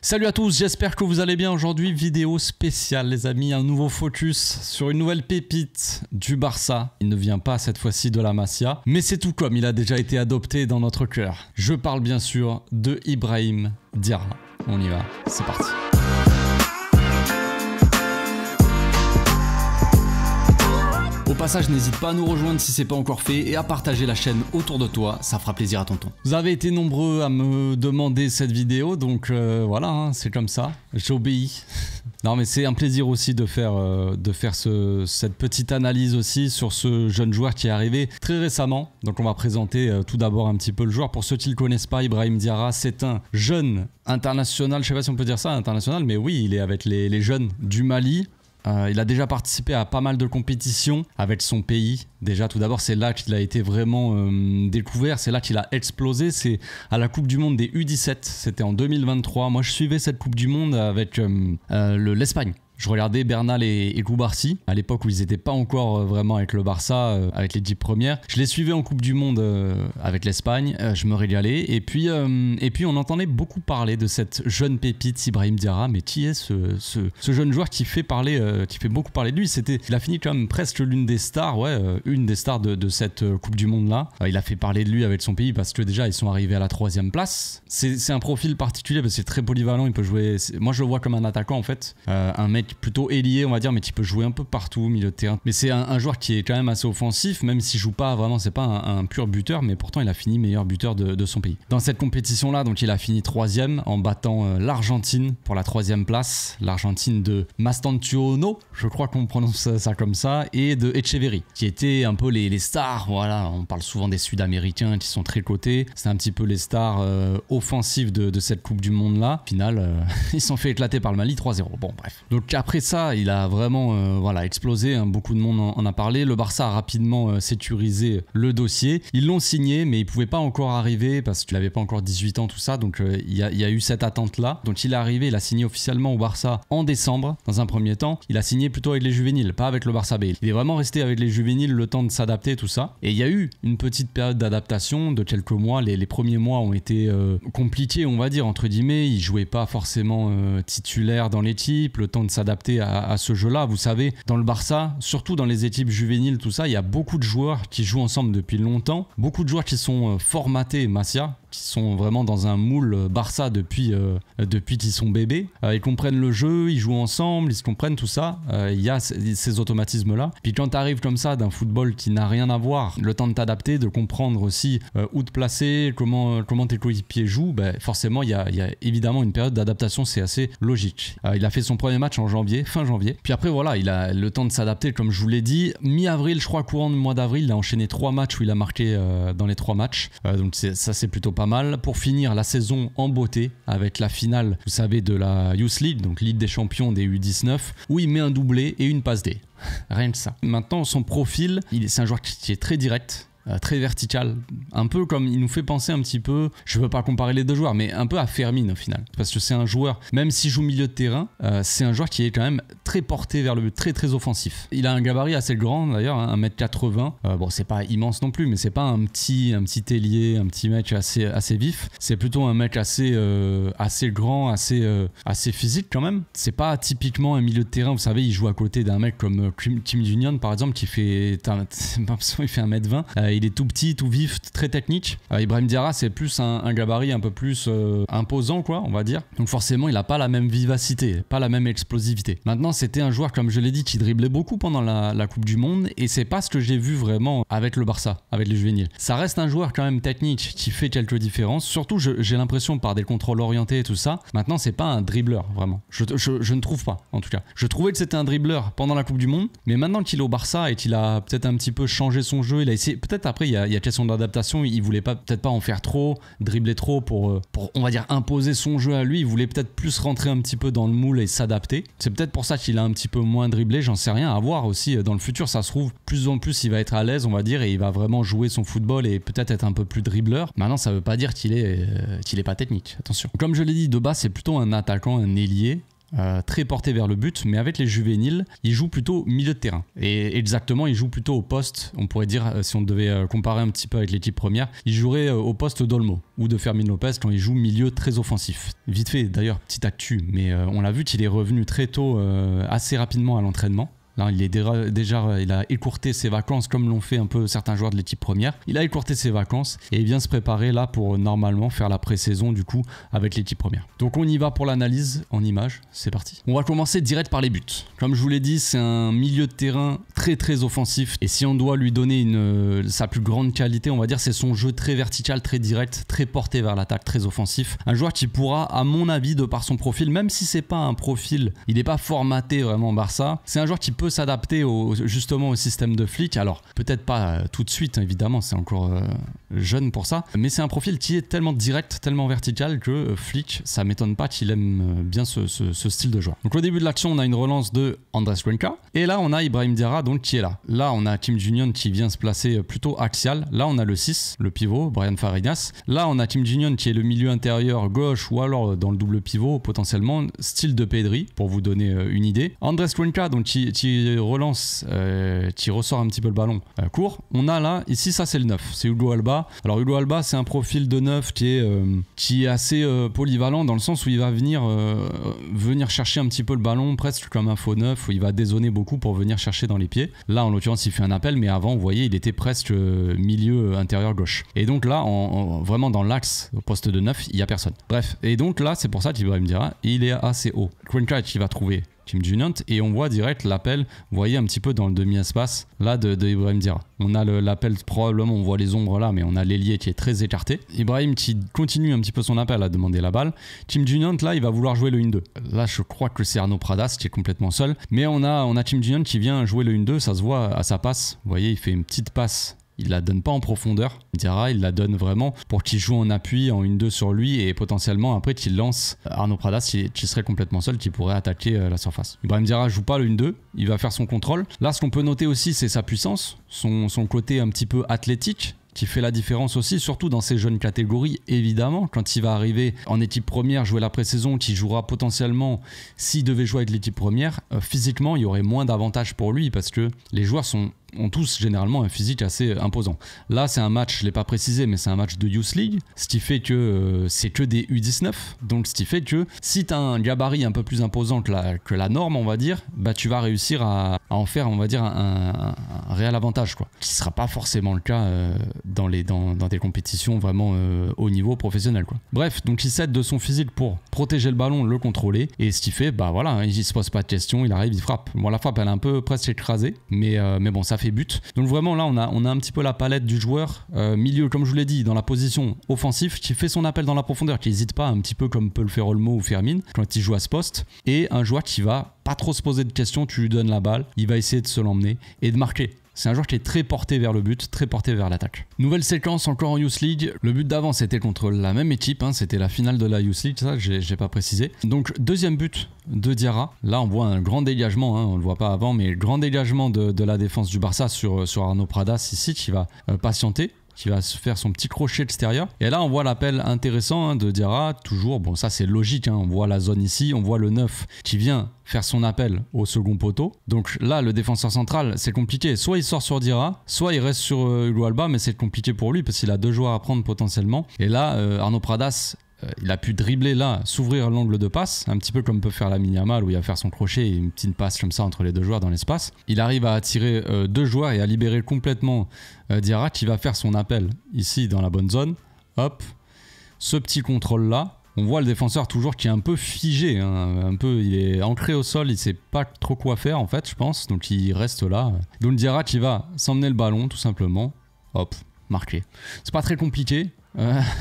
Salut à tous, j'espère que vous allez bien. Aujourd'hui, vidéo spéciale les amis, un nouveau focus sur une nouvelle pépite du Barça. Il ne vient pas cette fois-ci de la Masia, mais c'est tout comme il a déjà été adopté dans notre cœur. Je parle bien sûr de Ibrahim Diarra. On y va, c'est parti. Au passage, n'hésite pas à nous rejoindre si c'est pas encore fait et à partager la chaîne autour de toi, ça fera plaisir à tonton. Vous avez été nombreux à me demander cette vidéo, donc voilà, hein, c'est comme ça, j'obéis. Non mais c'est un plaisir aussi de faire cette petite analyse aussi sur ce jeune joueur qui est arrivé très récemment. Donc on va présenter tout d'abord un petit peu le joueur. Pour ceux qui ne le connaissent pas, Ibrahim Diarra, c'est un jeune international, je sais pas si on peut dire ça, international, mais oui, il est avec les jeunes du Mali. Il a déjà participé à pas mal de compétitions avec son pays. Déjà, tout d'abord, c'est là qu'il a été vraiment découvert. C'est là qu'il a explosé. C'est à la Coupe du Monde des U17. C'était en 2023. Moi, je suivais cette Coupe du Monde avec l'Espagne. Je regardais Bernal et Cubarsí à l'époque où ils n'étaient pas encore vraiment avec le Barça, avec les 10 premières. Je les suivais en Coupe du Monde avec l'Espagne, je me régalais. Et puis on entendait beaucoup parler de cette jeune pépite Ibrahim Diarra. Mais qui est ce jeune joueur qui fait beaucoup parler de lui? Il a fini quand même presque l'une des stars, une des stars de cette Coupe du Monde là. Il a fait parler de lui avec son pays parce que déjà ils sont arrivés à la 3e place. C'est un profil particulier parce que c'est très polyvalent. Il peut jouer. Moi je le vois comme un attaquant en fait, un mec plutôt ailier on va dire, mais qui peut jouer un peu partout au milieu de terrain. Mais c'est un joueur qui est quand même assez offensif, même s'il joue pas vraiment, c'est pas un pur buteur, mais pourtant il a fini meilleur buteur de son pays. Dans cette compétition là, donc il a fini 3e en battant l'Argentine pour la 3e place, l'Argentine de Mastantuono, je crois qu'on prononce ça comme ça, et de Echeverri, qui étaient un peu les stars, voilà, on parle souvent des Sud-Américains qui sont très cotés, c'est un petit peu les stars offensives de cette Coupe du Monde là. Au final, ils se sont fait éclater par le Mali 3-0. Bon bref. Donc après ça, il a vraiment explosé, hein. Beaucoup de monde en a parlé. Le Barça a rapidement sécurisé le dossier. Ils l'ont signé, mais il pouvait pas encore arriver parce qu'il n'avait pas encore 18 ans, tout ça. Donc il y a eu cette attente-là. Donc il est arrivé, il a signé officiellement au Barça en décembre. Dans un premier temps, il a signé plutôt avec les juvéniles, pas avec le Barça B. Il est vraiment resté avec les juvéniles le temps de s'adapter, tout ça. Et il y a eu une petite période d'adaptation de quelques mois. Les premiers mois ont été compliqués, on va dire, entre guillemets. Il jouait pas forcément titulaire dans l'équipe. Le temps de s'adapter à ce jeu-là. Vous savez, dans le Barça, surtout dans les équipes juvéniles, tout ça, il y a beaucoup de joueurs qui jouent ensemble depuis longtemps. Beaucoup de joueurs qui sont formatés Masia, qui sont vraiment dans un moule Barça depuis qu'ils sont bébés. Ils comprennent le jeu, ils jouent ensemble, ils se comprennent, tout ça. Il y a ces automatismes-là. Puis quand tu arrives comme ça d'un football qui n'a rien à voir, le temps de t'adapter, de comprendre aussi où te placer, comment tes coéquipiers jouent, forcément, il y a évidemment une période d'adaptation, c'est assez logique. Il a fait son premier match en fin janvier. Puis après, voilà, il a le temps de s'adapter, comme je vous l'ai dit. Mi-avril, je crois, courant du mois d'avril, il a enchaîné 3 matchs où il a marqué dans les 3 matchs. Donc ça, c'est plutôt pas mal. Pour finir la saison en beauté avec la finale, vous savez, de la Youth League, donc Ligue des Champions des U19, où il met un doublé et une passe D. Rien que ça. Maintenant, son profil, c'est un joueur qui est très direct. Très vertical, un peu comme il nous fait penser un petit peu, je veux pas comparer les deux joueurs, mais un peu à Fermin au final, parce que c'est un joueur, même s'il joue milieu de terrain, c'est un joueur qui est quand même très porté vers le but, très très offensif. Il a un gabarit assez grand d'ailleurs, hein, 1m80, bon c'est pas immense non plus, mais c'est pas un petit ailier, un petit mec assez vif, c'est plutôt un mec assez grand, assez physique quand même. C'est pas typiquement un milieu de terrain, vous savez, il joue à côté d'un mec comme Kim Jong-un par exemple, qui fait, il fait 1m20, il est tout petit, tout vif, très technique. Ibrahim Diarra, c'est plus un gabarit un peu plus imposant, quoi, on va dire. Donc forcément, il n'a pas la même vivacité, pas la même explosivité. Maintenant, c'était un joueur, comme je l'ai dit, qui driblait beaucoup pendant la Coupe du Monde, et c'est pas ce que j'ai vu vraiment avec le Barça, avec les juvéniles. Ça reste un joueur quand même technique qui fait quelques différences. Surtout, j'ai l'impression, par des contrôles orientés et tout ça, maintenant, c'est pas un dribbleur, vraiment. Je ne trouve pas, en tout cas. Je trouvais que c'était un dribbleur pendant la Coupe du Monde, mais maintenant qu'il est au Barça et qu'il a peut-être un petit peu changé son jeu, il a essayé, peut-être après il y a question d'adaptation, il voulait peut-être pas en faire trop, dribbler trop pour on va dire imposer son jeu à lui, il voulait peut-être plus rentrer un petit peu dans le moule et s'adapter. C'est peut-être pour ça qu'il a un petit peu moins dribblé, j'en sais rien, à voir aussi dans le futur, ça se trouve plus en plus il va être à l'aise on va dire et il va vraiment jouer son football et peut-être être un peu plus dribbleur. Maintenant ça veut pas dire qu'il est pas technique, attention. Comme je l'ai dit, de base c'est plutôt un attaquant, un ailier. très porté vers le but, mais avec les juvéniles, il joue plutôt milieu de terrain. Et exactement, il joue plutôt au poste, on pourrait dire, si on devait comparer un petit peu avec l'équipe première, il jouerait au poste d'Olmo ou de Fermin Lopez quand il joue milieu très offensif. Vite fait, d'ailleurs, petite actu, mais on l'a vu qu'il est revenu très tôt, assez rapidement à l'entraînement. Là, il a écourté ses vacances comme l'ont fait un peu certains joueurs de l'équipe première. Il a écourté ses vacances et il vient se préparer là pour normalement faire la pré-saison du coup avec l'équipe première. Donc on y va pour l'analyse en images, c'est parti. On va commencer direct par les buts. Comme je vous l'ai dit, c'est un milieu de terrain très offensif et si on doit lui donner sa plus grande qualité, on va dire c'est son jeu très vertical, très direct, très porté vers l'attaque, très offensif. Un joueur qui pourra, à mon avis, de par son profil, même si c'est pas un profil, il n'est pas formaté vraiment Barça, c'est un joueur qui peut s'adapter justement au système de Flick. Alors peut-être pas tout de suite, évidemment, c'est encore jeune pour ça, mais c'est un profil qui est tellement direct, tellement vertical que Flick, ça m'étonne pas qu'il aime bien ce style de joueur. Donc au début de l'action, on a une relance de Andrés Cuenca et là on a Ibrahim Diarra donc qui est là. Là on a Kim Ji-hyun qui vient se placer plutôt axial. Là on a le 6, le pivot, Brian Farinas. Là on a Kim Ji-hyun qui est le milieu intérieur gauche ou alors dans le double pivot potentiellement, style de Pedri pour vous donner une idée. Andrés Cuenca donc qui relance, qui ressort un petit peu le ballon court. On a là, ici ça c'est le 9, c'est Hugo Alba. Alors Hugo Alba c'est un profil de 9 qui est assez polyvalent dans le sens où il va venir chercher un petit peu le ballon presque comme un faux 9 où il va dézonner beaucoup pour venir chercher dans les pieds. Là en l'occurrence il fait un appel mais avant vous voyez il était presque milieu intérieur gauche. Et donc là vraiment dans l'axe au poste de 9 il n'y a personne. Bref, et donc là c'est pour ça qu'Ibrahim Diarra il est assez haut. Cuenca qui va trouver Kim Ji-hyun et on voit direct l'appel, vous voyez un petit peu dans le demi-espace là de Ibrahim Diarra. On a l'appel probablement, on voit les ombres là, mais on a l'ailier qui est très écarté. Ibrahim qui continue un petit peu son appel à demander la balle. Kim Ji-hyun là il va vouloir jouer le 1-2. Là je crois que c'est Arnaud Pradas qui est complètement seul, mais on a Kim Ji-hyun qui vient jouer le 1-2, ça se voit à sa passe. Vous voyez il fait une petite passe. Il la donne pas en profondeur, Diarra, il la donne vraiment pour qu'il joue en appui, en 1-2 sur lui et potentiellement après qu'il lance Arnaud Pradas qui serait complètement seul, qui pourrait attaquer la surface. Ibrahim Diarra joue pas le 1-2, il va faire son contrôle. Là ce qu'on peut noter aussi c'est sa puissance, son côté un petit peu athlétique, qui fait la différence aussi, surtout dans ces jeunes catégories, évidemment. Quand il va arriver en équipe première, jouer la pré-saison, qui jouera potentiellement, s'il devait jouer avec l'équipe première, physiquement, il y aurait moins d'avantages pour lui parce que les joueurs ont tous généralement un physique assez imposant. Là, c'est un match, je ne l'ai pas précisé, mais c'est un match de Youth League, ce qui fait que c'est que des U19. Donc, ce qui fait que si tu as un gabarit un peu plus imposant que la norme, on va dire, bah, tu vas réussir à en faire, on va dire, un réel avantage, quoi. Qui ne sera pas forcément le cas dans des compétitions vraiment haut niveau professionnel, quoi. Bref, donc il s'aide de son physique pour protéger le ballon, le contrôler. Et ce qui fait, bah voilà, hein, il ne se pose pas de questions, il arrive, il frappe. Bon, la frappe, elle est un peu presque écrasée, mais bon, ça fait but. Donc vraiment là on a un petit peu la palette du joueur milieu comme je vous l'ai dit dans la position offensive qui fait son appel dans la profondeur, qui n'hésite pas un petit peu comme peut le faire Olmo ou Fermin quand il joue à ce poste, et un joueur qui va pas trop se poser de questions, tu lui donnes la balle, il va essayer de se l'emmener et de marquer. C'est un joueur qui est très porté vers le but, très porté vers l'attaque. Nouvelle séquence encore en Youth League. Le but d'avant c'était contre la même équipe, hein, c'était la finale de la Youth League, ça j'ai pas précisé. Donc deuxième but de Diarra. Là on voit un grand dégagement, hein, on le voit pas avant, mais grand dégagement de la défense du Barça sur Arnaud Pradas ici qui va patienter, qui va se faire son petit crochet extérieur. Et là on voit l'appel intéressant de Diarra, toujours, bon ça c'est logique, hein, on voit la zone ici, on voit le 9 qui vient faire son appel au second poteau. Donc là le défenseur central c'est compliqué, soit il sort sur Diarra, soit il reste sur Hugo Alba, mais c'est compliqué pour lui parce qu'il a deux joueurs à prendre potentiellement. Et là Arnaud Pradas il a pu dribbler là, s'ouvrir l'angle de passe, un petit peu comme peut faire Lamine Yamal où il va faire son crochet et une petite passe comme ça entre les deux joueurs dans l'espace. Il arrive à attirer deux joueurs et à libérer complètement Diarra qui va faire son appel ici dans la bonne zone. Hop, ce petit contrôle là. On voit le défenseur toujours qui est un peu figé, hein, un peu, il est ancré au sol, il sait pas trop quoi faire en fait je pense, donc il reste là. Donc Diarra qui va s'emmener le ballon tout simplement, hop, marqué. C'est pas très compliqué.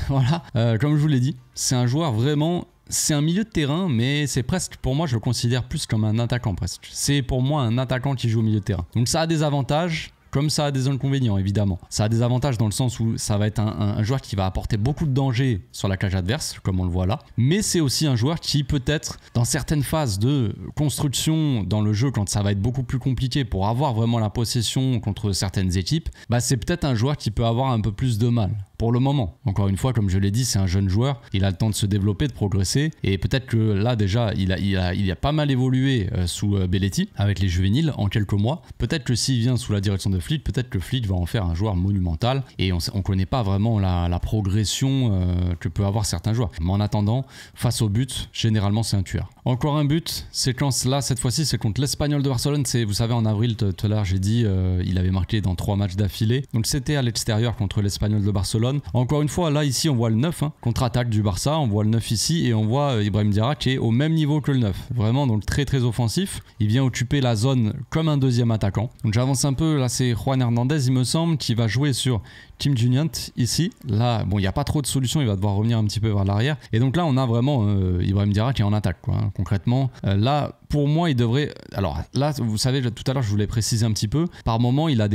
Voilà, comme je vous l'ai dit, c'est un joueur vraiment, c'est un milieu de terrain, mais c'est presque, pour moi je le considère plus comme un attaquant presque. C'est pour moi un attaquant qui joue au milieu de terrain. Donc ça a des avantages, comme ça a des inconvénients évidemment. Ça a des avantages dans le sens où ça va être un joueur qui va apporter beaucoup de danger sur la cage adverse, comme on le voit là. Mais c'est aussi un joueur qui peut-être, dans certaines phases de construction dans le jeu, quand ça va être beaucoup plus compliqué pour avoir vraiment la possession contre certaines équipes, bah c'est peut-être un joueur qui peut avoir un peu plus de mal. pour le moment. Encore une fois, comme je l'ai dit, c'est un jeune joueur, il a le temps de se développer, de progresser, et peut-être que là déjà, il a pas mal évolué sous Belletti, avec les juvéniles, en quelques mois. Peut-être que s'il vient sous la direction de Fleet, peut-être que Fleet va en faire un joueur monumental, et on connaît pas vraiment la progression que peut avoir certains joueurs. Mais en attendant, face au but, généralement c'est un tueur. Encore un but, séquence là, cette fois-ci c'est contre l'Espagnol de Barcelone. Vous savez, en avril, tout à l'heure j'ai dit, il avait marqué dans 3 matchs d'affilée. Donc c'était à l'extérieur contre l'Espagnol de Barcelone. Encore une fois, là ici on voit le 9, contre-attaque du Barça, on voit le 9 ici, et on voit Ibrahim Diarra qui est au même niveau que le 9. Vraiment, donc très très offensif. Il vient occuper la zone comme un deuxième attaquant. Donc j'avance un peu, là c'est Juan Hernandez il me semble, qui va jouer sur Kim Junient ici. Là, bon, il n'y a pas trop de solutions, il va devoir revenir un petit peu vers l'arrière. Et donc là, on a vraiment Ibrahim Diarra qui est en attaque, quoi, concrètement. Là, pour moi, il devrait... Alors là, vous savez, tout à l'heure, je voulais préciser un petit peu. Par moment, il va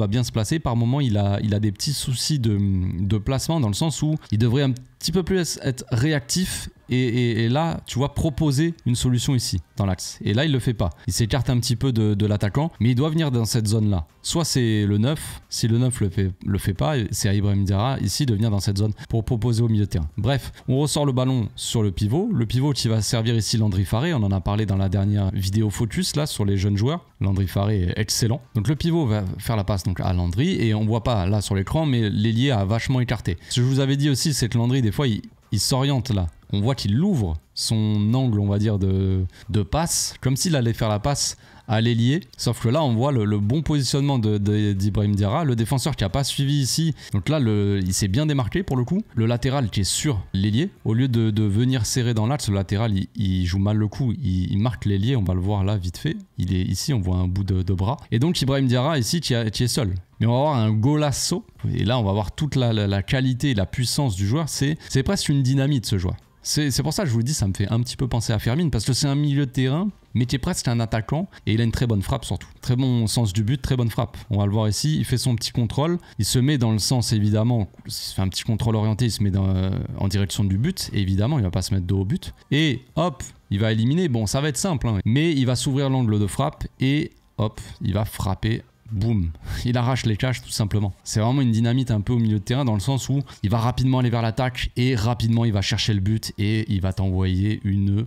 bien se placer. Par moment, il a des petits soucis de placement, dans le sens où il devrait un petit peu plus être réactif et là, tu vois, proposer une solution ici, dans l'axe. Et là, il le fait pas. Il s'écarte un petit peu de l'attaquant, mais il doit venir dans cette zone-là. Soit c'est le 9, si le 9 le fait pas, c'est à Ibrahim Diarra ici de venir dans cette zone pour proposer au milieu de terrain. Bref, on ressort le ballon sur le pivot qui va servir ici Landry Farré. On en a parlé dans la dernière vidéo focus là sur les jeunes joueurs. Landry Farré est excellent. Donc le pivot va faire la passe donc à Landry, et on voit pas là sur l'écran, mais l'ailier a vachement écarté. Ce que je vous avais dit aussi, c'est que Landry, des fois, il s'oriente là. On voit qu'il ouvre son angle, on va dire, de passe, comme s'il allait faire la passe à l'ailier. Sauf que là, on voit le bon positionnement d'Ibrahim Diarra. Le défenseur qui n'a pas suivi ici. Donc là, il s'est bien démarqué pour le coup. Le latéral qui est sur l'ailier. Au lieu de venir serrer dans l'axe, le latéral, il joue mal le coup. Il marque l'ailier. On va le voir là vite fait. Il est ici, on voit un bout de bras. Et donc Ibrahim Diarra ici qui est seul. Mais on va avoir un golasso. Et là, on va voir toute la qualité et la puissance du joueur. C'est presque une dynamite, ce joueur. C'est pour ça que je vous dis, ça me fait un petit peu penser à Fermin, parce que c'est un milieu de terrain, mais qui est presque un attaquant, et il a une très bonne frappe surtout. Très bon sens du but, très bonne frappe. On va le voir ici, il fait son petit contrôle, il se met dans le sens évidemment, il fait un petit contrôle orienté, il se met en direction du but, et évidemment il va pas se mettre dos au but, et hop, il va éliminer, bon ça va être simple, mais il va s'ouvrir l'angle de frappe, et hop, il va frapper. Boum, il arrache les cages tout simplement. C'est vraiment une dynamite un peu au milieu de terrain, dans le sens où il va rapidement aller vers l'attaque et rapidement il va chercher le but et il va t'envoyer une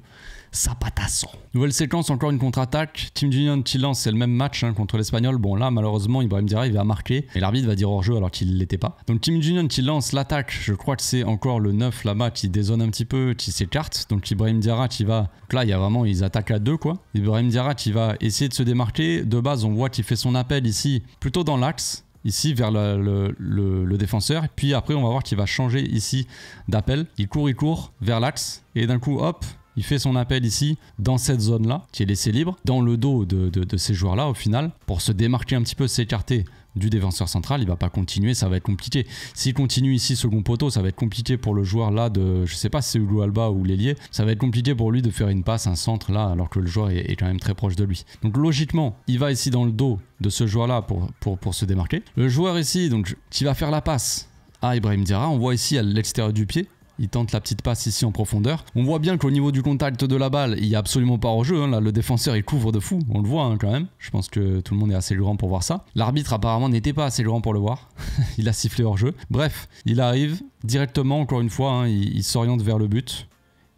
zapatazo. Nouvelle séquence, encore une contre-attaque. Kim Junient qui lance, c'est le même match contre l'Espagnol. Bon là malheureusement Ibrahim Diarra il va marquer et l'arbitre va dire hors-jeu alors qu'il ne l'était pas. Donc Kim Junient qui lance l'attaque, je crois que c'est encore le 9 là-bas qui dézone un petit peu, qui s'écarte. Donc Ibrahim Diarra qui va... Donc là il y a vraiment, ils attaquent à deux quoi. Ibrahim Diarra qui va essayer de se démarquer. De base on voit qu'il fait son appel ici plutôt dans l'axe. Ici vers le défenseur, et puis après on va voir qu'il va changer ici d'appel. Il court vers l'axe et d'un coup hop, il fait son appel ici dans cette zone là qui est laissée libre dans le dos de ces joueurs là au final pour se démarquer un petit peu, s'écarter du défenseur central. Il va pas continuer, ça va être compliqué. S'il continue ici second poteau, ça va être compliqué pour le joueur là de, je sais pas si c'est Hugo Alba ou l'ailier, ça va être compliqué pour lui de faire une passe, un centre là alors que le joueur est quand même très proche de lui. Donc logiquement il va ici dans le dos de ce joueur là pour se démarquer. Le joueur ici donc qui va faire la passe à Ibrahim Diarra, on voit ici à l'extérieur du pied. Il tente la petite passe ici en profondeur. On voit bien qu'au niveau du contact de la balle, il n'y a absolument pas hors-jeu. Là, le défenseur, il couvre de fou. On le voit quand même. Je pense que tout le monde est assez grand pour voir ça. L'arbitre, apparemment, n'était pas assez grand pour le voir. Il a sifflé hors-jeu. Bref, il arrive directement, encore une fois, il s'oriente vers le but.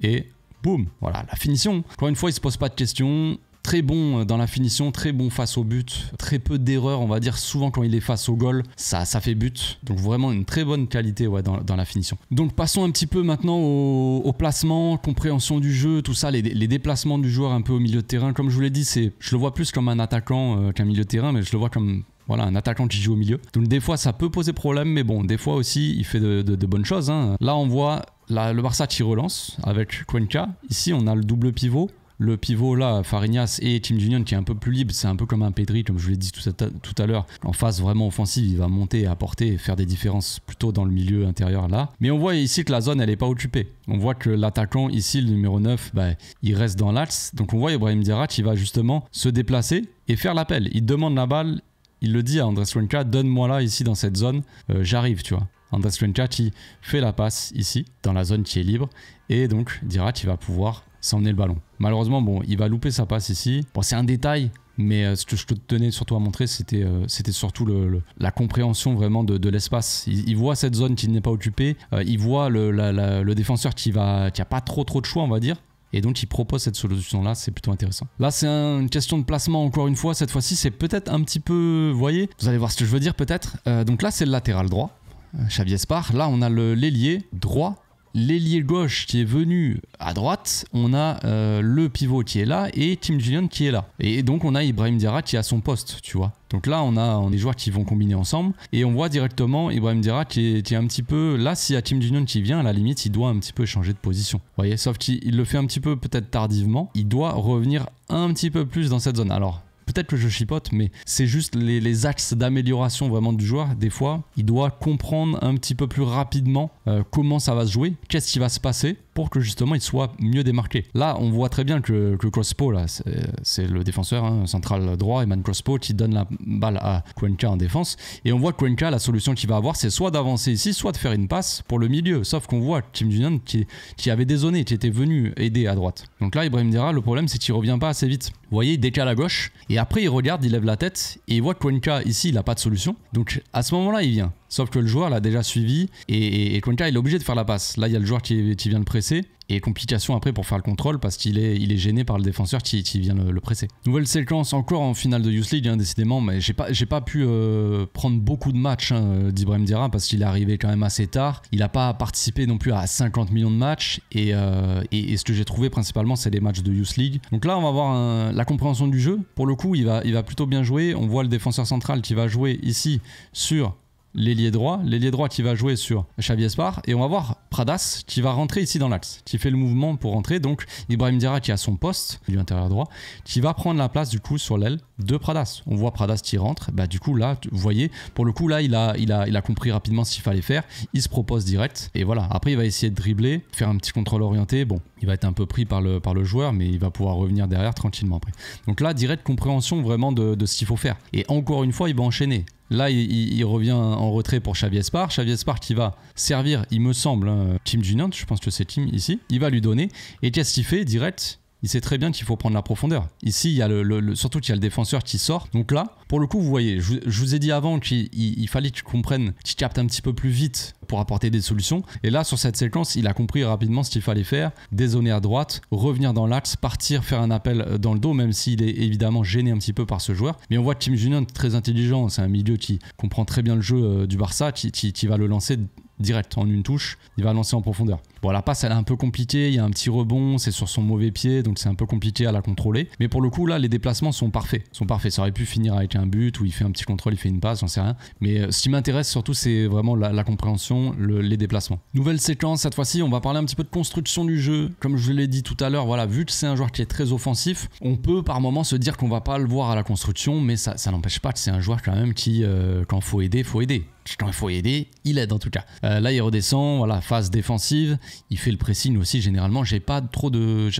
Et boum, voilà, la finition. Encore une fois, il ne se pose pas de questions. Très bon dans la finition, très bon face au but, très peu d'erreurs, on va dire. Souvent quand il est face au goal, ça fait but. Donc vraiment une très bonne qualité dans la finition. Donc passons un petit peu maintenant au placement, compréhension du jeu, tout ça, les déplacements du joueur un peu au milieu de terrain. Comme je vous l'ai dit, je le vois plus comme un attaquant qu'un milieu de terrain, mais je le vois comme... Voilà, un attaquant qui joue au milieu. Donc des fois ça peut poser problème, mais bon, des fois aussi il fait de bonnes choses. Là on voit le Barça qui relance avec Cuenca. Ici on a le double pivot. Le pivot là, Fariñas et Kim Junient qui est un peu plus libre, c'est un peu comme un Pedri, comme je vous l'ai dit tout à l'heure. En phase vraiment offensive, il va monter, apporter et faire des différences plutôt dans le milieu intérieur là. Mais on voit ici que la zone elle n'est pas occupée. On voit que l'attaquant ici, le numéro 9, il reste dans l'axe. Donc on voit Ibrahim Diarra qui va justement se déplacer et faire l'appel. Il demande la balle, il le dit à Andrés Cuenca, donne-moi là ici dans cette zone, j'arrive tu vois. Andrés Cuenca qui fait la passe ici, dans la zone qui est libre. Et donc Diarra qui va pouvoir s'emmener le ballon. Malheureusement, bon, il va louper sa passe ici. Bon, c'est un détail, Mais ce que je te tenais surtout à montrer, c'était surtout la compréhension vraiment de l'espace. Il voit cette zone qui n'est pas occupée, il voit le défenseur qui a pas trop de choix, on va dire. Et donc il propose cette solution-là, c'est plutôt intéressant. Là, c'est une question de placement, encore une fois. Cette fois-ci, c'est peut-être un petit peu... Vous voyez, vous allez voir ce que je veux dire peut-être. Donc là, c'est le latéral droit, Xavi Espar. Là, on a l'ailier droit. L'ailier gauche qui est venu à droite, on a le pivot qui est là et Tim Gillian qui est là. Et donc on a Ibrahim Diarra qui est à son poste, tu vois. Donc là on a des joueurs qui vont combiner ensemble et on voit directement Ibrahim Diarra qui est un petit peu... Là, s'il y a Tim Gillian qui vient, à la limite il doit un petit peu changer de position. Vous voyez, sauf qu'il le fait un petit peu peut-être tardivement. Il doit revenir un petit peu plus dans cette zone. Alors... peut-être que je chipote, mais c'est juste les axes d'amélioration vraiment du joueur. Des fois, il doit comprendre un petit peu plus rapidement comment ça va se jouer, qu'est-ce qui va se passer pour que justement il soit mieux démarqué. Là, on voit très bien que Crospo, là, c'est le défenseur central droit, Eman Crospo, qui donne la balle à Cuenca en défense. Et on voit que Cuenca, la solution qu'il va avoir, c'est soit d'avancer ici, soit de faire une passe pour le milieu. Sauf qu'on voit Tim Gillian qui avait dézonné, qui était venu aider à droite. Donc là, Ibrahim Diarra, le problème, c'est qu'il revient pas assez vite. Vous voyez, il décale à gauche et après il regarde, il lève la tête et il voit que Cuenca ici il n'a pas de solution. Donc à ce moment là il vient. Sauf que le joueur l'a déjà suivi et Cuenca il est obligé de faire la passe. Là il y a le joueur qui vient le presser. Et complication après pour faire le contrôle parce qu'il est gêné par le défenseur qui vient le presser. Nouvelle séquence encore en finale de Youth League décidément, mais j'ai pas pu prendre beaucoup de matchs d'Ibrahim Diarra parce qu'il est arrivé quand même assez tard. Il n'a pas participé non plus à 50 millions de matchs et ce que j'ai trouvé principalement c'est les matchs de Youth League. Donc là on va voir la compréhension du jeu. Pour le coup il va plutôt bien jouer. On voit le défenseur central qui va jouer ici sur l'ailier droit qui va jouer sur Xavi Espar et on va voir Pradas qui va rentrer ici dans l'axe, qui fait le mouvement pour rentrer, donc Ibrahim Diarra qui a son poste, milieu intérieur droit, qui va prendre la place du coup sur l'aile de Pradas. On voit Pradas qui rentre, bah du coup là, vous voyez, pour le coup là il a compris rapidement ce qu'il fallait faire, il se propose direct et voilà, après il va essayer de dribbler, faire un petit contrôle orienté, bon, il va être un peu pris par le joueur mais il va pouvoir revenir derrière tranquillement après. Donc là, direct compréhension vraiment de ce qu'il faut faire et encore une fois il va enchaîner. Là, il revient en retrait pour Xavi Espar. Xavi Espar qui va servir, il me semble, Tim Gillian, je pense que c'est Tim ici. Il va lui donner. Et qu'est-ce qu'il fait direct? Il sait très bien qu'il faut prendre la profondeur. Ici, il y a surtout qu'il y a le défenseur qui sort. Donc là, pour le coup, vous voyez, je vous ai dit avant qu'il fallait qu'il comprenne, qu'il capte un petit peu plus vite pour apporter des solutions. Et là, sur cette séquence, il a compris rapidement ce qu'il fallait faire. Dézoner à droite, revenir dans l'axe, partir, faire un appel dans le dos, même s'il est évidemment gêné un petit peu par ce joueur. Mais on voit que Tim Gillian, très intelligent, c'est un milieu qui comprend très bien le jeu du Barça, qui va le lancer direct en une touche, il va lancer en profondeur. Bon, la passe elle est un peu compliquée, il y a un petit rebond, c'est sur son mauvais pied, donc c'est un peu compliqué à la contrôler. Mais pour le coup là, les déplacements sont parfaits. Ça aurait pu finir avec un but où il fait un petit contrôle, il fait une passe, j'en sais rien. Mais ce qui m'intéresse surtout, c'est vraiment la compréhension, les déplacements. Nouvelle séquence, cette fois-ci, on va parler un petit peu de construction du jeu. Comme je l'ai dit tout à l'heure, voilà, vu que c'est un joueur qui est très offensif, on peut par moment se dire qu'on va pas le voir à la construction, mais ça n'empêche pas que c'est un joueur quand même qui, quand faut aider, faut aider. Quand il faut aider, il aide en tout cas. Là, il redescend, voilà, phase défensive. Il fait le pressing aussi. Généralement, j'ai pas pris de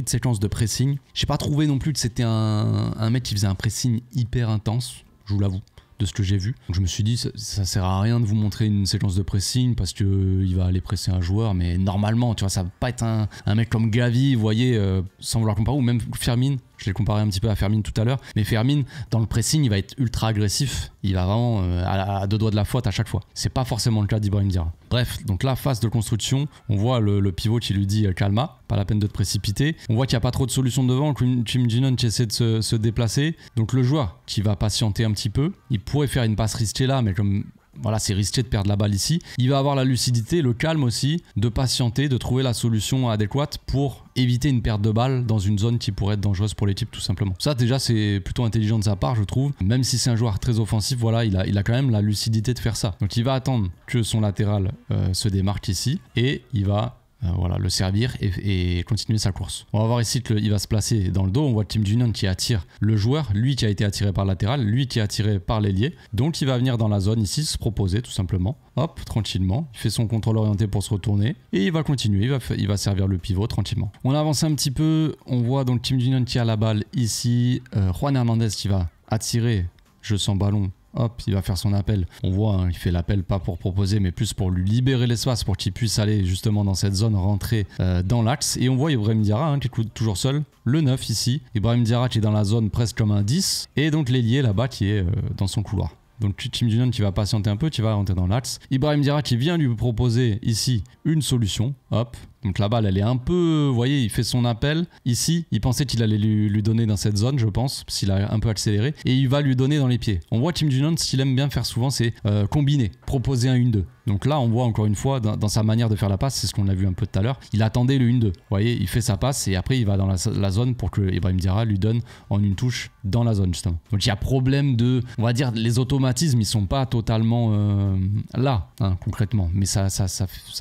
séquence de pressing. J'ai pas trouvé non plus que c'était un mec qui faisait un pressing hyper intense. Je vous l'avoue. De ce que j'ai vu. Donc je me suis dit ça sert à rien de vous montrer une séquence de pressing parce que il va aller presser un joueur, mais normalement tu vois ça va pas être un mec comme Gavi, vous voyez, sans vouloir comparer, ou même Fermin. Je l'ai comparé un petit peu à Fermin tout à l'heure, mais Fermin dans le pressing il va être ultra agressif, il va vraiment à deux doigts de la faute à chaque fois. C'est pas forcément le cas d'Ibrahim Diarra. Bref, donc là phase de construction, on voit le pivot qui lui dit calma, pas la peine de te précipiter. On voit qu'il n'y a pas trop de solutions devant, Tim Gillian qui essaie de se déplacer, donc le joueur qui va patienter un petit peu, il pourrait faire une passe risquée là, mais comme voilà, c'est risqué de perdre la balle ici. Il va avoir la lucidité, le calme aussi, de patienter, de trouver la solution adéquate pour éviter une perte de balle dans une zone qui pourrait être dangereuse pour l'équipe tout simplement. Ça déjà c'est plutôt intelligent de sa part je trouve. Même si c'est un joueur très offensif, voilà, il a quand même la lucidité de faire ça. Donc il va attendre que son latéral se démarque ici et il va voilà, le servir et continuer sa course. On va voir ici qu'il va se placer dans le dos. On voit Tim Gillian qui attire le joueur, lui qui a été attiré par le latéral, lui qui est attiré par l'ailier. Donc il va venir dans la zone ici, se proposer tout simplement. Hop, tranquillement. Il fait son contrôle orienté pour se retourner et il va continuer, il va servir le pivot tranquillement. On avance un petit peu, on voit donc Tim Gillian qui a la balle ici. Juan Hernandez qui va attirer, jeu sans ballon, hop, il va faire son appel. On voit, hein, il fait l'appel pas pour proposer, mais plus pour lui libérer l'espace pour qu'il puisse aller justement dans cette zone, rentrer dans l'axe. Et on voit Ibrahim Diarra hein, qui est toujours seul, le 9 ici. Ibrahim Diarra qui est dans la zone presque comme un 10. Et donc l'ailier là-bas qui est dans son couloir. Donc Tim Junyon qui va patienter un peu, qui va rentrer dans l'axe. Ibrahim Diarra qui vient lui proposer ici une solution. Hop. Donc la balle elle est un peu, vous voyez, il fait son appel. Ici, il pensait qu'il allait lui donner dans cette zone, je pense, parce qu'il a un peu accéléré. Et il va lui donner dans les pieds. On voit Tim Junyon, ce qu'il aime bien faire souvent, c'est combiner, proposer un 1-2. Donc là, on voit encore une fois, dans sa manière de faire la passe, c'est ce qu'on a vu un peu tout à l'heure, il attendait le 1-2. Vous voyez, il fait sa passe et après il va dans la zone pour que Ibrahim Diarra lui donne en une touche dans la zone, justement. Donc il y a problème de, on va dire, les automatismes, ils sont pas totalement là, hein, concrètement. Mais ça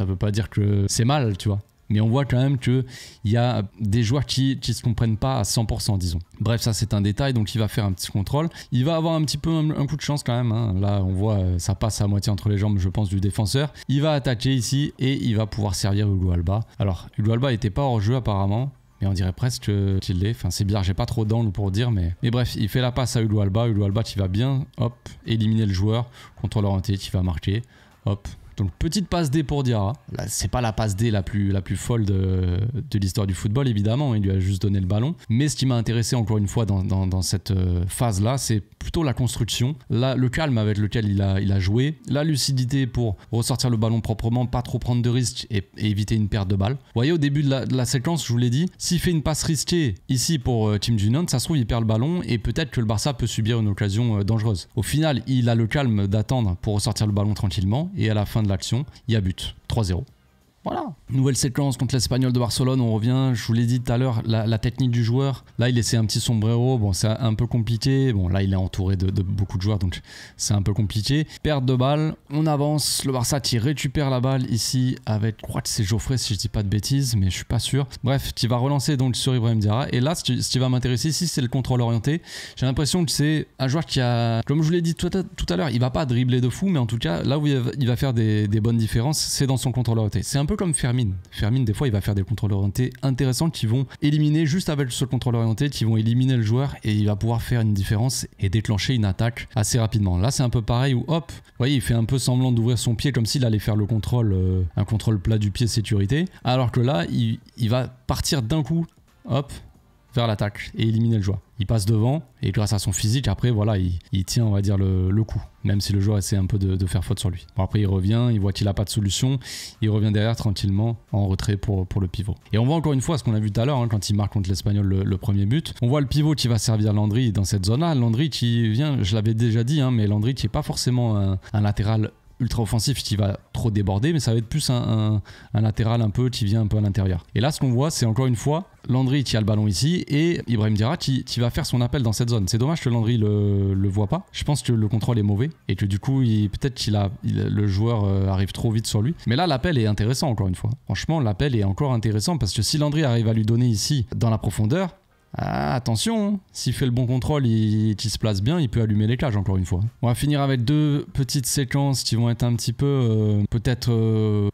veut pas dire que c'est mal, tu vois. Mais on voit quand même qu'il y a des joueurs qui ne se comprennent pas à 100%, disons. Bref, ça c'est un détail, donc il va faire un petit contrôle. Il va avoir un petit peu un coup de chance quand même. Hein. Là, on voit, ça passe à moitié entre les jambes, je pense, du défenseur. Il va attaquer ici et il va pouvoir servir Hugo Alba. Alors, Hugo Alba n'était pas hors jeu apparemment. Mais on dirait presque qu'il l'est. Enfin, c'est bizarre, j'ai pas trop d'angle pour dire. Mais bref, il fait la passe à Hugo Alba. Hugo Alba qui va bien, hop, éliminer le joueur. Contrôle orienté qui va marquer. Hop. Donc petite passe D pour Diarra. Là, c'est pas la passe D la plus folle de l'histoire du football, évidemment. Il lui a juste donné le ballon. Mais ce qui m'a intéressé encore une fois dans cette phase-là, c'est plutôt la construction. Là, le calme avec lequel il a joué. La lucidité pour ressortir le ballon proprement, pas trop prendre de risques et éviter une perte de balle. Vous voyez, au début de la séquence, je vous l'ai dit, s'il fait une passe risquée ici pour Tim Junyon, ça se trouve, il perd le ballon et peut-être que le Barça peut subir une occasion dangereuse. Au final, il a le calme d'attendre pour ressortir le ballon tranquillement et à la fin de l'action, il y a but. 3-0. Voilà. Nouvelle séquence contre l'Espagnol de Barcelone, on revient, je vous l'ai dit tout à l'heure, la technique du joueur. Là, il essaie un petit sombrero, bon, c'est un peu compliqué. Bon, là, il est entouré de beaucoup de joueurs, donc c'est un peu compliqué. Perte de balle, on avance, le Barça qui récupère la balle ici avec, je crois que c'est Geoffrey si je dis pas de bêtises, mais je suis pas sûr. Bref, qui va relancer donc sur Ibrahim Diarra. Et là, ce qui va m'intéresser ici, c'est le contrôle orienté. J'ai l'impression que c'est un joueur qui a, comme je vous l'ai dit tout à l'heure, il va pas dribbler de fou, mais en tout cas, là où il va faire des bonnes différences, c'est dans son contrôle orienté. C'est un peu comme Fermin. Fermin, des fois, il va faire des contrôles orientés intéressants qui vont éliminer, juste avec ce contrôle orienté, qui vont éliminer le joueur et il va pouvoir faire une différence et déclencher une attaque assez rapidement. Là, c'est un peu pareil où, hop, vous voyez, il fait un peu semblant d'ouvrir son pied comme s'il allait faire le contrôle, un contrôle plat du pied sécurité. Alors que là, il va partir d'un coup, hop, vers l'attaque et éliminer le joueur. Il passe devant et grâce à son physique, après, voilà, il tient, on va dire, le coup. Même si le joueur essaie un peu de faire faute sur lui. Bon, après, il revient, il voit qu'il n'a pas de solution. Il revient derrière tranquillement en retrait pour le pivot. Et on voit encore une fois ce qu'on a vu tout à l'heure, hein, quand il marque contre l'Espagnol le premier but. On voit le pivot qui va servir Landry dans cette zone-là. Landry qui vient, je l'avais déjà dit, hein, mais Landry qui n'est pas forcément un latéral ultra offensif qui va trop déborder, mais ça va être plus un latéral un peu qui vient un peu à l'intérieur. Et là, ce qu'on voit, c'est encore une fois Landry qui a le ballon ici et Ibrahim Diarra qui va faire son appel dans cette zone. C'est dommage que Landry le voit pas. Je pense que le contrôle est mauvais et que du coup, peut-être le joueur arrive trop vite sur lui. Mais là, l'appel est intéressant encore une fois. Franchement, l'appel est encore intéressant parce que si Landry arrive à lui donner ici dans la profondeur, ah, attention, hein. S'il fait le bon contrôle, qu'il se place bien, il peut allumer les cages encore une fois. On va finir avec deux petites séquences qui vont être un petit peu, peut-être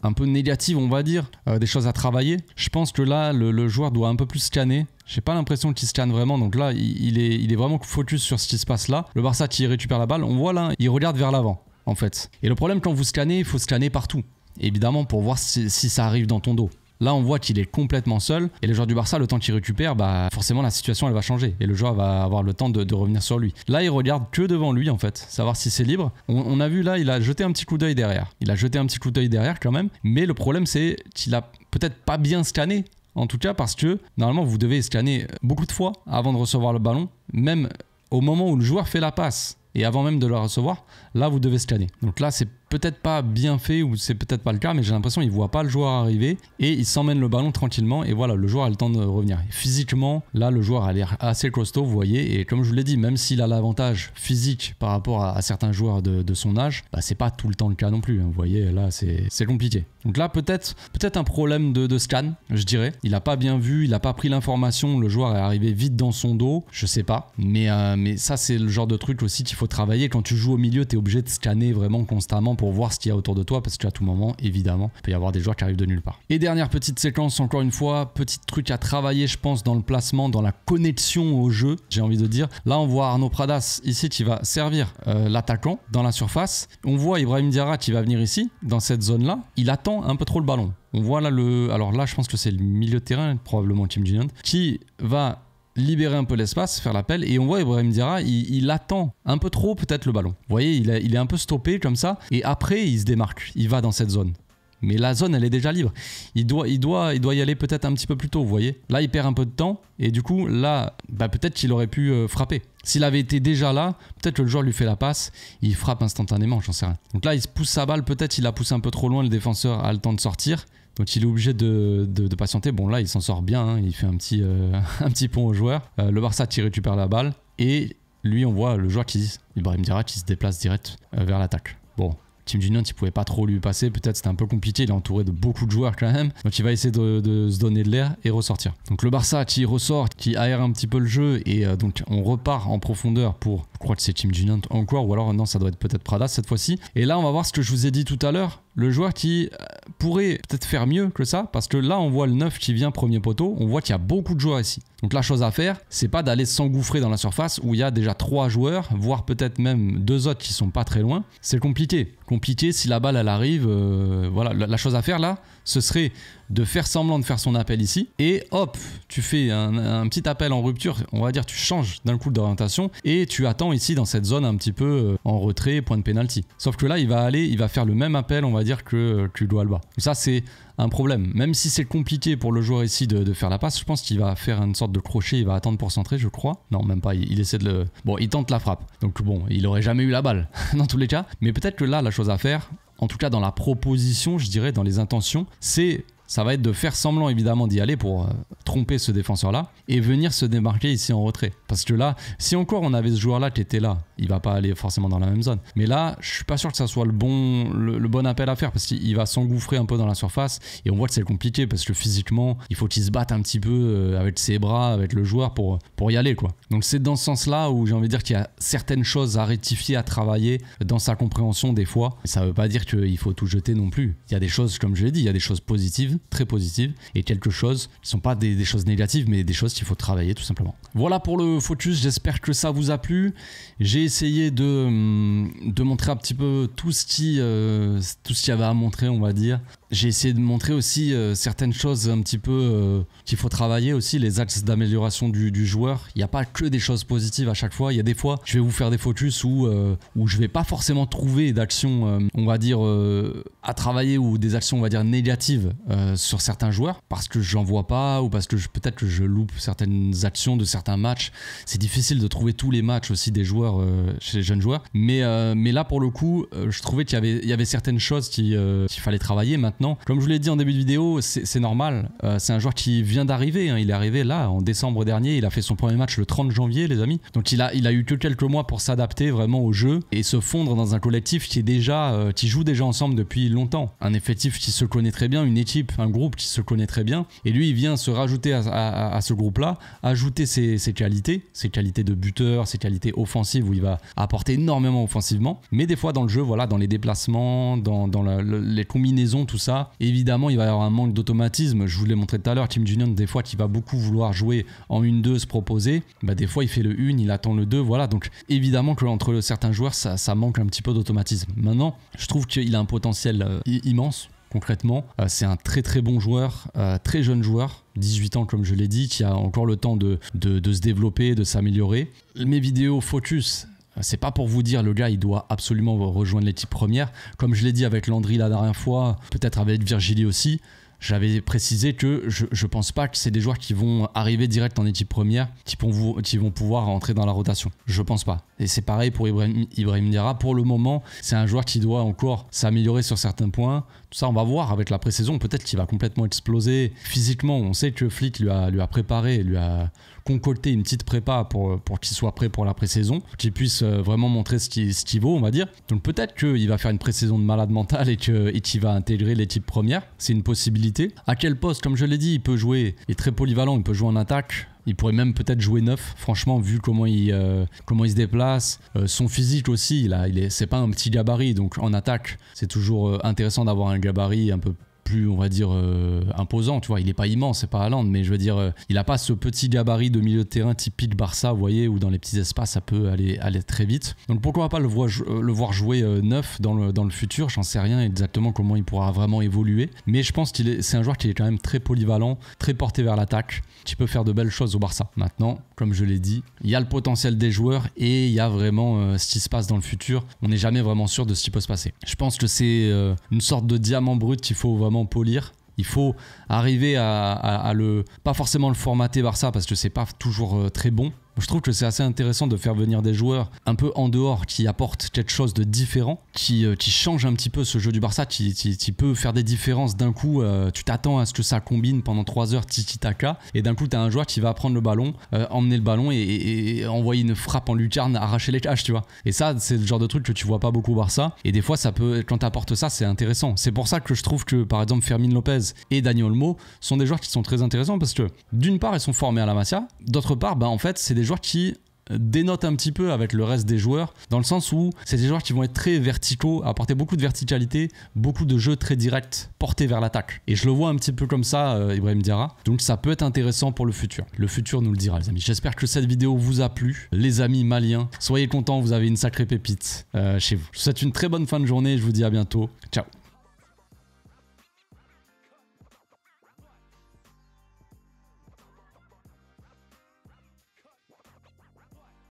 un peu négatives, on va dire, des choses à travailler. Je pense que là, le joueur doit un peu plus scanner. J'ai pas l'impression qu'il scanne vraiment, donc là, il est vraiment focus sur ce qui se passe là. Le Barça qui récupère la balle, on voit là, il regarde vers l'avant, en fait. Et le problème, quand vous scannez, il faut scanner partout. Évidemment, pour voir si ça arrive dans ton dos. Là, on voit qu'il est complètement seul et les joueurs du Barça, le temps qu'il récupère, bah forcément la situation elle va changer et le joueur va avoir le temps de revenir sur lui. Là, il regarde que devant lui en fait, savoir si c'est libre. On a vu là, il a jeté un petit coup d'œil derrière. Il a jeté un petit coup d'œil derrière quand même, mais le problème c'est qu'il a peut-être pas bien scanné. En tout cas parce que normalement vous devez scanner beaucoup de fois avant de recevoir le ballon, même au moment où le joueur fait la passe. Et avant même de le recevoir, là vous devez scanner. Donc là c'est peut-être pas bien fait ou c'est peut-être pas le cas, mais j'ai l'impression qu'il voit pas le joueur arriver et il s'emmène le ballon tranquillement et voilà, le joueur a le temps de revenir. Et physiquement, là le joueur a l'air assez costaud, vous voyez, et comme je vous l'ai dit, même s'il a l'avantage physique par rapport à certains joueurs de son âge, bah, c'est pas tout le temps le cas non plus, hein. Vous voyez, là c'est compliqué. Donc là peut-être un problème de scan, je dirais. Il a pas bien vu, il a pas pris l'information, le joueur est arrivé vite dans son dos, je sais pas, mais ça c'est le genre de truc aussi qu'il faut travailler. Quand tu joues au milieu, tu es obligé de scanner vraiment constamment pour voir ce qu'il y a autour de toi, parce qu'à tout moment, évidemment, il peut y avoir des joueurs qui arrivent de nulle part. Et dernière petite séquence, encore une fois, petit truc à travailler, je pense, dans le placement, dans la connexion au jeu, j'ai envie de dire. Là, on voit Arnaud Pradas ici qui va servir l'attaquant dans la surface. On voit Ibrahim Diarra qui va venir ici, dans cette zone-là. Il attend un peu trop le ballon. On voit là alors là, je pense que c'est le milieu de terrain, probablement Kim Ji-hyun, qui va libérer un peu l'espace, faire l'appel, et on voit Ibrahim Diarra, il attend un peu trop peut-être le ballon. Vous voyez, il est un peu stoppé comme ça, et après il se démarque, il va dans cette zone. Mais la zone, elle est déjà libre. Il doit y aller peut-être un petit peu plus tôt, vous voyez. Là, il perd un peu de temps, et du coup, là, peut-être qu'il aurait pu frapper. S'il avait été déjà là, peut-être que le joueur lui fait la passe, il frappe instantanément, j'en sais rien. Donc là, il se pousse sa balle, peut-être il la pousse un peu trop loin, le défenseur a le temps de sortir. Donc il est obligé de patienter. Bon là il s'en sort bien, hein. Il fait un petit pont au joueur. Le Barça qui récupère la balle. Et lui on voit le joueur Ibrahim Diarra qui se déplace direct vers l'attaque. Bon, Kim Ji-hyun il pouvait pas trop lui passer, peut-être c'était un peu compliqué, il est entouré de beaucoup de joueurs quand même. Donc il va essayer de se donner de l'air et ressortir. Donc le Barça qui ressort, qui aère un petit peu le jeu. Et donc on repart en profondeur pour... Je crois que c'est Kim Ji-hyun encore, ou alors non, ça doit être peut-être Pradas cette fois-ci. Et là on va voir ce que je vous ai dit tout à l'heure. Le joueur qui pourrait peut-être faire mieux que ça, parce que là on voit le 9 qui vient premier poteau, on voit qu'il y a beaucoup de joueurs ici. Donc la chose à faire, c'est pas d'aller s'engouffrer dans la surface où il y a déjà 3 joueurs, voire peut-être même 2 autres qui sont pas très loin. C'est compliqué. Compliqué si la balle elle arrive, voilà, la chose à faire là, ce serait de faire semblant de faire son appel ici, et hop, tu fais un petit appel en rupture, on va dire tu changes d'un coup d'orientation, et tu attends ici dans cette zone un petit peu en retrait, point de pénalty. Sauf que là il va faire le même appel, on va dire, que Ludo Alba. Et ça c'est un problème, même si c'est compliqué pour le joueur ici de faire la passe. Je pense qu'il va faire une sorte de crochet, il va attendre pour centrer, je crois. Non, même pas, il essaie de le... Bon, il tente la frappe, donc bon, il aurait jamais eu la balle dans tous les cas, mais peut-être que là la chose à faire, en tout cas dans la proposition, je dirais, dans les intentions, ça va être de faire semblant évidemment d'y aller pour tromper ce défenseur là et venir se démarquer ici en retrait. Parce que là, si encore on avait ce joueur là qui était là, il va pas aller forcément dans la même zone. Mais là, je suis pas sûr que ça soit le bon appel à faire, parce qu'il va s'engouffrer un peu dans la surface et on voit que c'est compliqué parce que physiquement, il faut qu'il se batte un petit peu avec ses bras, avec le joueur pour y aller quoi. Donc c'est dans ce sens là où j'ai envie de dire qu'il y a certaines choses à rectifier, à travailler dans sa compréhension des fois. Et ça veut pas dire qu'il faut tout jeter non plus. Il y a des choses, comme je l'ai dit, il y a des choses positives, très positives, et quelque chose qui sont pas des choses négatives, mais des choses qu'il faut travailler tout simplement. Voilà pour le focus, j'espère que ça vous a plu. J'ai essayé de montrer un petit peu tout ce qu'il y avait à montrer, on va dire. J'ai essayé de montrer aussi certaines choses un petit peu qu'il faut travailler aussi, les axes d'amélioration du joueur. Il n'y a pas que des choses positives à chaque fois. Il y a des fois, je vais vous faire des focus où je vais pas forcément trouver d'actions, on va dire, à travailler, ou des actions, on va dire, négatives sur certains joueurs, parce que j'en vois pas, ou parce que peut-être que je loupe certaines actions de certains matchs. C'est difficile de trouver tous les matchs aussi des joueurs chez les jeunes joueurs. Mais là, pour le coup, je trouvais qu'il y avait certaines choses qu'il fallait travailler. Maintenant, comme je vous l'ai dit en début de vidéo, c'est normal. C'est un joueur qui vient d'arriver, hein. Il est arrivé là en décembre dernier. Il a fait son premier match le 30 janvier, les amis. Donc il a eu que quelques mois pour s'adapter vraiment au jeu et se fondre dans un collectif qui joue déjà ensemble depuis longtemps. Un effectif qui se connaît très bien, une équipe, un groupe qui se connaît très bien. Et lui, il vient se rajouter à ce groupe-là, ajouter ses qualités de buteur, ses qualités offensives où il va apporter énormément offensivement. Mais des fois dans le jeu, voilà, dans les déplacements, dans les combinaisons, tout ça, évidemment il va y avoir un manque d'automatisme. Je vous l'ai montré tout à l'heure, Kim Ji-hyun des fois qui va beaucoup vouloir jouer en 1-2, se proposer, des fois il fait le 1, il attend le 2, voilà. Donc évidemment qu'entre certains joueurs ça manque un petit peu d'automatisme. Maintenant je trouve qu'il a un potentiel immense. Concrètement, c'est un très très bon joueur, très jeune joueur, 18 ans comme je l'ai dit, qui a encore le temps de se développer, de s'améliorer. Mes vidéos focus, c'est pas pour vous dire le gars il doit absolument rejoindre l'équipe première. Comme je l'ai dit avec Landry la dernière fois, peut-être avec Virgili aussi, j'avais précisé que je pense pas que c'est des joueurs qui vont arriver direct en équipe première, qui vont pouvoir entrer dans la rotation. Je pense pas. Et c'est pareil pour Ibrahim Diarra. Pour le moment, c'est un joueur qui doit encore s'améliorer sur certains points. Tout ça, on va voir avec la pré-saison. Peut-être qu'il va complètement exploser physiquement. On sait que Flick lui a préparé, lui a concocté une petite prépa pour qu'il soit prêt pour la pré-saison, qu'il puisse vraiment montrer ce qu'il vaut, on va dire. Donc peut-être qu'il va faire une pré-saison de malade mental et qu'il va intégrer l'équipe première. C'est une possibilité. À quel poste? Comme je l'ai dit, il peut jouer, il est très polyvalent, il peut jouer en attaque. Il pourrait même peut-être jouer 9, franchement, vu comment il se déplace. Son physique aussi, c'est pas un petit gabarit, donc en attaque, c'est toujours intéressant d'avoir un gabarit un peu plus, on va dire, imposant, tu vois. Il est pas immense, c'est pas Haaland, mais je veux dire, il a pas ce petit gabarit de milieu de terrain typique Barça, vous voyez, où dans les petits espaces, ça peut aller très vite. Donc pourquoi pas le voir jouer 9 dans le futur, j'en sais rien exactement comment il pourra vraiment évoluer, mais je pense c'est un joueur qui est quand même très polyvalent, très porté vers l'attaque, qui peut faire de belles choses au Barça. Maintenant, comme je l'ai dit, il y a le potentiel des joueurs et il y a vraiment ce qui se passe dans le futur. On n'est jamais vraiment sûr de ce qui peut se passer. Je pense que c'est une sorte de diamant brut qu'il faut vraiment polir. Il faut arriver à pas forcément le formater Barça parce que c'est pas toujours très bon. Je trouve que c'est assez intéressant de faire venir des joueurs un peu en dehors qui apportent quelque chose de différent, qui change un petit peu ce jeu du Barça, qui peut faire des différences d'un coup. Tu t'attends à ce que ça combine pendant 3 heures tiki-taka et d'un coup tu as un joueur qui va prendre le ballon, emmener le ballon et envoyer une frappe en lucarne, arracher les cages, tu vois. Et ça, c'est le genre de truc que tu vois pas beaucoup au Barça et des fois ça peut, quand tu apportes ça, c'est intéressant. C'est pour ça que je trouve que par exemple Fermín López et Dani Olmo sont des joueurs qui sont très intéressants parce que d'une part ils sont formés à la Masia, d'autre part en fait c'est des joueurs qui dénotent un petit peu avec le reste des joueurs dans le sens où c'est des joueurs qui vont être très verticaux, apporter beaucoup de verticalité, beaucoup de jeux très directs portés vers l'attaque. Et je le vois un petit peu comme ça, Ibrahim Diarra. Donc ça peut être intéressant pour le futur. Le futur nous le dira, les amis. J'espère que cette vidéo vous a plu. Les amis maliens, soyez contents, vous avez une sacrée pépite chez vous. Je vous souhaite une très bonne fin de journée et je vous dis à bientôt. Ciao.